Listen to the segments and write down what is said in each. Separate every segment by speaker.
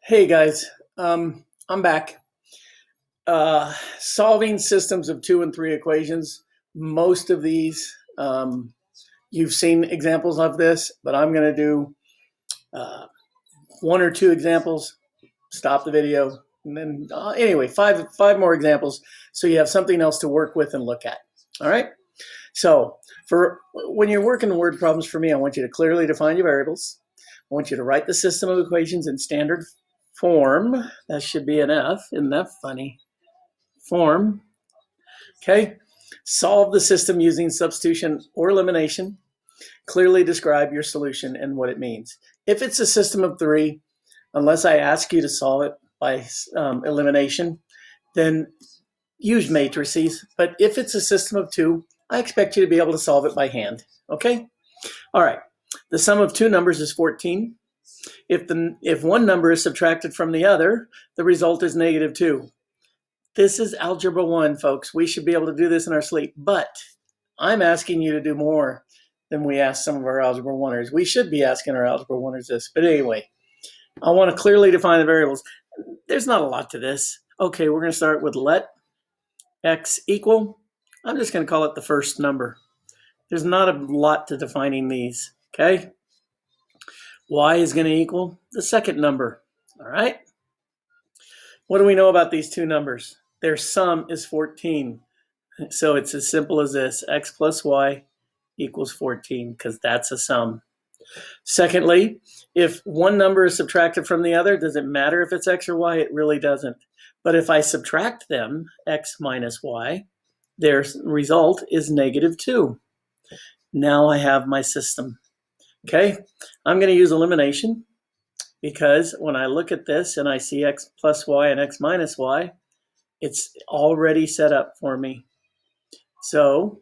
Speaker 1: Hey guys, I'm back. Solving systems of 2 and 3 equations. Most of these, you've seen examples of this, but I'm going to do 1 or 2 examples, stop the video, and then anyway, five more examples so you have something else to work with and look at. All right? So for when you're working word problems for me, I want you to clearly define your variables. I want you to write the system of equations in standard form. That should be an F. Isn't that funny? Form. Okay. Solve the system using substitution or elimination. Clearly describe your solution and what it means. If it's a system of 3, unless I ask you to solve it by elimination, then use matrices. But if it's a system of 2, I expect you to be able to solve it by hand. Okay? All right. The sum of 2 numbers is 14. If one number is subtracted from the other, the result is -2. This is Algebra 1, folks. We should be able to do this in our sleep, but I'm asking you to do more than we ask some of our Algebra 1ers. We should be asking our Algebra 1ers this, but anyway, I want to clearly define the variables. There's not a lot to this. Okay, we're going to start with let x equal. I'm just going to call it the first number. There's not a lot to defining these, okay? Y is going to equal the second number, all right? What do we know about these 2 numbers? Their sum is 14. So it's as simple as this, x plus y equals 14, because that's a sum. Secondly, if one number is subtracted from the other, does it matter if it's x or y? It really doesn't. But if I subtract them, x minus y, their result is -2. Now I have my system. Okay, I'm going to use elimination because when I look at this and I see x plus y and x minus y, it's already set up for me. So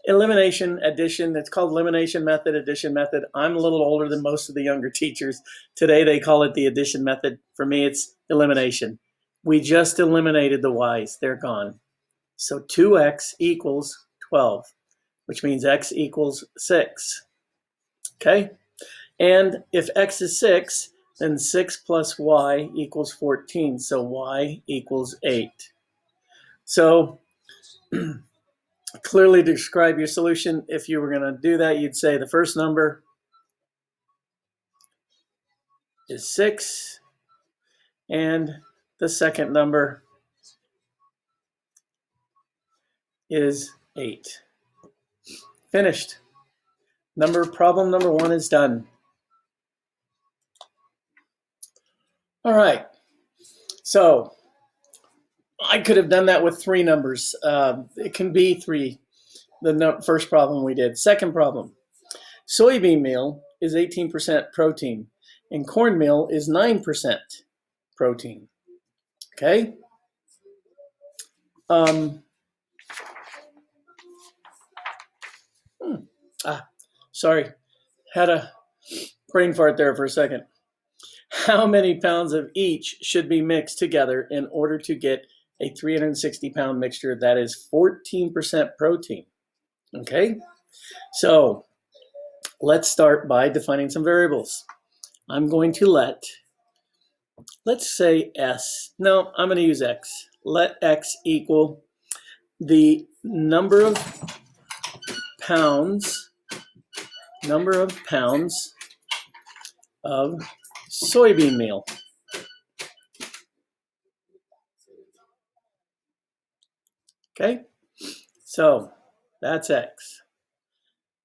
Speaker 1: elimination, addition, it's called elimination method, addition method. I'm a little older than most of the younger teachers. Today they call it the addition method. For me, it's elimination. We just eliminated the y's. They're gone. So 2x equals 12, which means x equals 6. Okay? And if x is 6, then 6 plus y equals 14. So y equals 8. So clearly describe your solution. If you were going to do that, you'd say the first number is 6, and the second number is 8. Finished. Problem number 1 is done. All right. So I could have done that with 3 numbers. It can be 3. The first problem we did. Second problem. Soybean meal is 18% protein, and cornmeal is 9% protein. Okay? Sorry. Had a brain fart there for a second. How many pounds of each should be mixed together in order to get a 360-pound mixture that is 14% protein? Okay? So let's start by defining some variables. I'm going to let's say S. No, I'm going to use X. Let X equal the number of pounds of soybean meal. Okay, so that's X.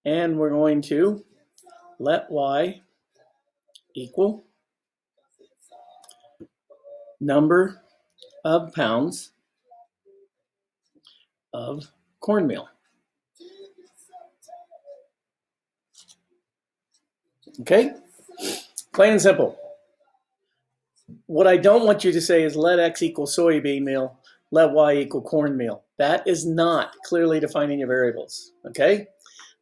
Speaker 1: And we're going to let Y equal number of pounds of cornmeal. Okay, plain and simple. What I don't want you to say is let X equal soybean meal, let Y equal cornmeal. That is not clearly defining your variables, okay?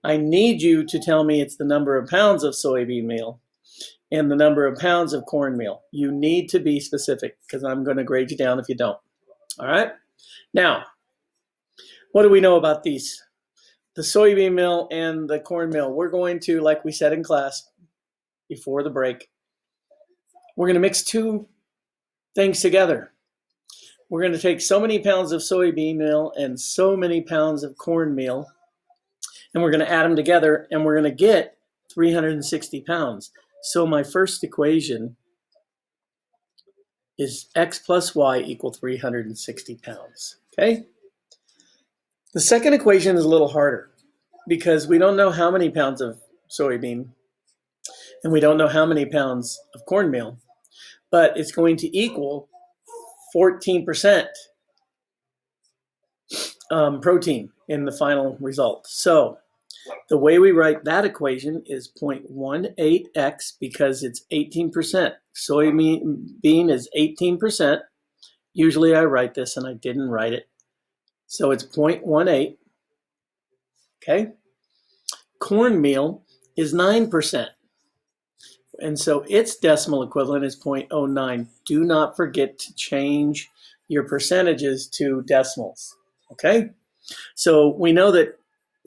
Speaker 1: I need you to tell me it's the number of pounds of soybean meal and the number of pounds of cornmeal. You need to be specific because I'm going to grade you down if you don't, all right? Now, what do we know about these? The soybean meal and the cornmeal. We're going to, like we said in class before the break, we're going to mix two things together. We're going to take so many pounds of soybean meal and so many pounds of cornmeal, and we're going to add them together, and we're going to get 360 pounds. So my first equation is x plus y equal 360 pounds. Okay? The second equation is a little harder because we don't know how many pounds of soybean and we don't know how many pounds of cornmeal, but it's going to equal 14% protein in the final result. So the way we write that equation is 0.18x because it's 18%. Soybean is 18%. Usually I write this and I didn't write it. So it's 0.18. Okay. Cornmeal is 9%. And so its decimal equivalent is 0.09. Do not forget to change your percentages to decimals. Okay. So we know that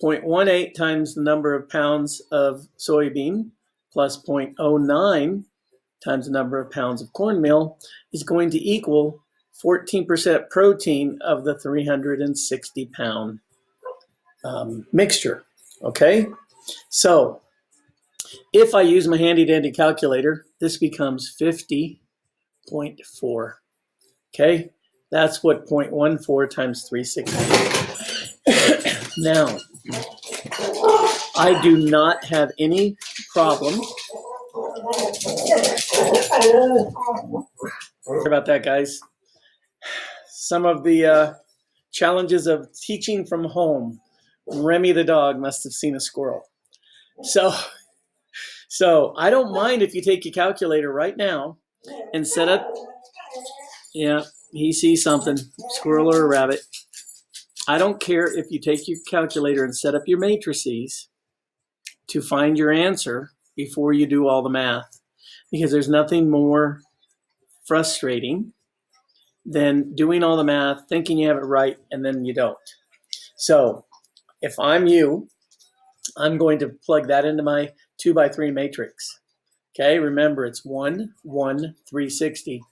Speaker 1: 0.18 times the number of pounds of soybean plus 0.09 times the number of pounds of cornmeal is going to equal 14% protein of the 360 pound mixture. Okay, so if I use my handy dandy calculator, this becomes 50.4. Okay, that's what 0.14 times 360. Now, I do not have any problem. Sorry about that, guys. Some of the challenges of teaching from home. Remy the dog must have seen a squirrel. So I don't mind if you take your calculator right now and set up. Yeah, he sees something, squirrel or a rabbit. I don't care if you take your calculator and set up your matrices to find your answer before you do all the math, because there's nothing more frustrating than doing all the math, thinking you have it right, and then you don't. So if I'm you, I'm going to plug that into my 2x3 matrix. Okay, remember it's 1, 1, 360,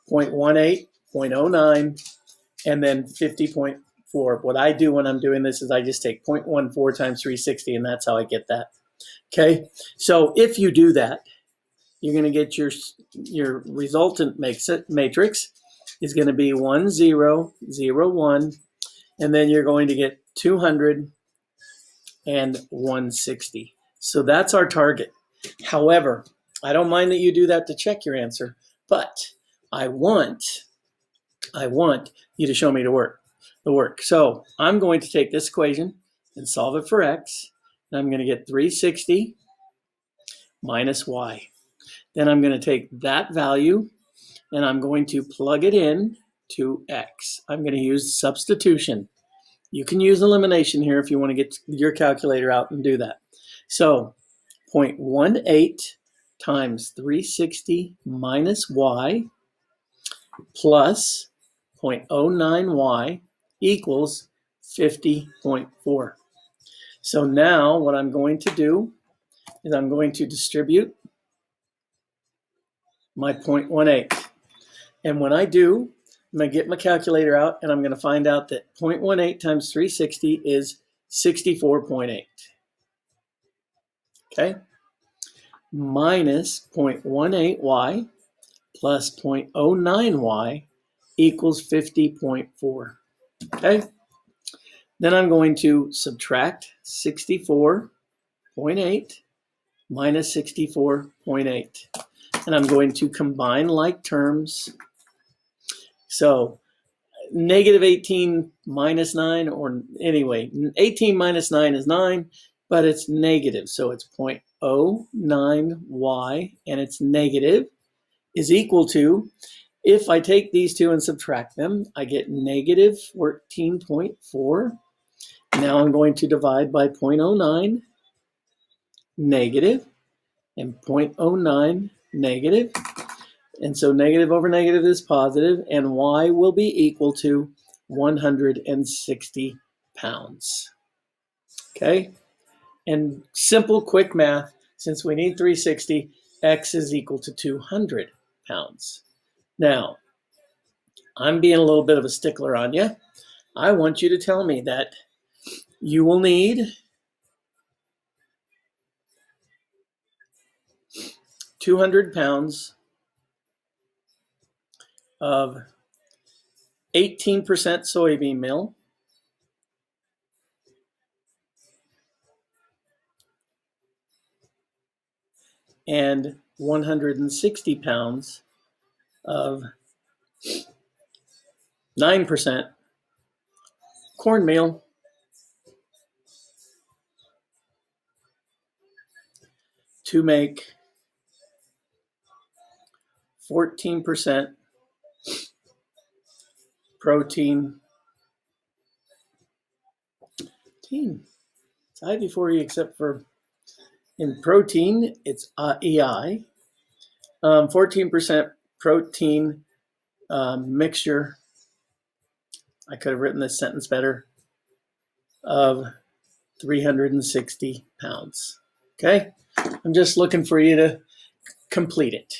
Speaker 1: 0.18, 0.09, and then 50.4. What I do when I'm doing this is I just take 0.14 times 360, and that's how I get that. Okay, so if you do that, you're going to get your resultant matrix is going to be 1, 0, 0, 1, and then you're going to get 200 and 160. So that's our target. However, I don't mind that you do that to check your answer, but I want you to show me the work. So I'm going to take this equation and solve it for x, and I'm going to get 360 minus y. Then I'm going to take that value and I'm going to plug it in to x. I'm going to use substitution. You can use elimination here if you want to get your calculator out and do that. So 0.18 times 360 minus y plus 0.09y equals 50.4. So now what I'm going to do is I'm going to distribute my 0.18. And when I do, I'm going to get my calculator out and I'm going to find out that 0.18 times 360 is 64.8. Okay? Minus 0.18y plus 0.09y equals 50.4. Okay? Then I'm going to subtract 64.8 minus 64.8. And I'm going to combine like terms. So negative 18 minus 9, or anyway, 18 minus 9 is 9, but it's negative. So it's 0.09y, and it's negative, is equal to, if I take these two and subtract them, I get negative 14.4. Now I'm going to divide by 0.09, negative, and 0.09, negative. And so negative over negative is positive, and y will be equal to 160 pounds. Okay? And simple, quick math, since we need 360, x is equal to 200 pounds. Now, I'm being a little bit of a stickler on you. I want you to tell me that you will need 200 pounds of 18% soybean meal and 160 pounds of 9% cornmeal to make 14% protein. It's IV40 except for in protein, it's EI. 14% protein mixture. I could have written this sentence better. Of 360 pounds. Okay? I'm just looking for you to complete it.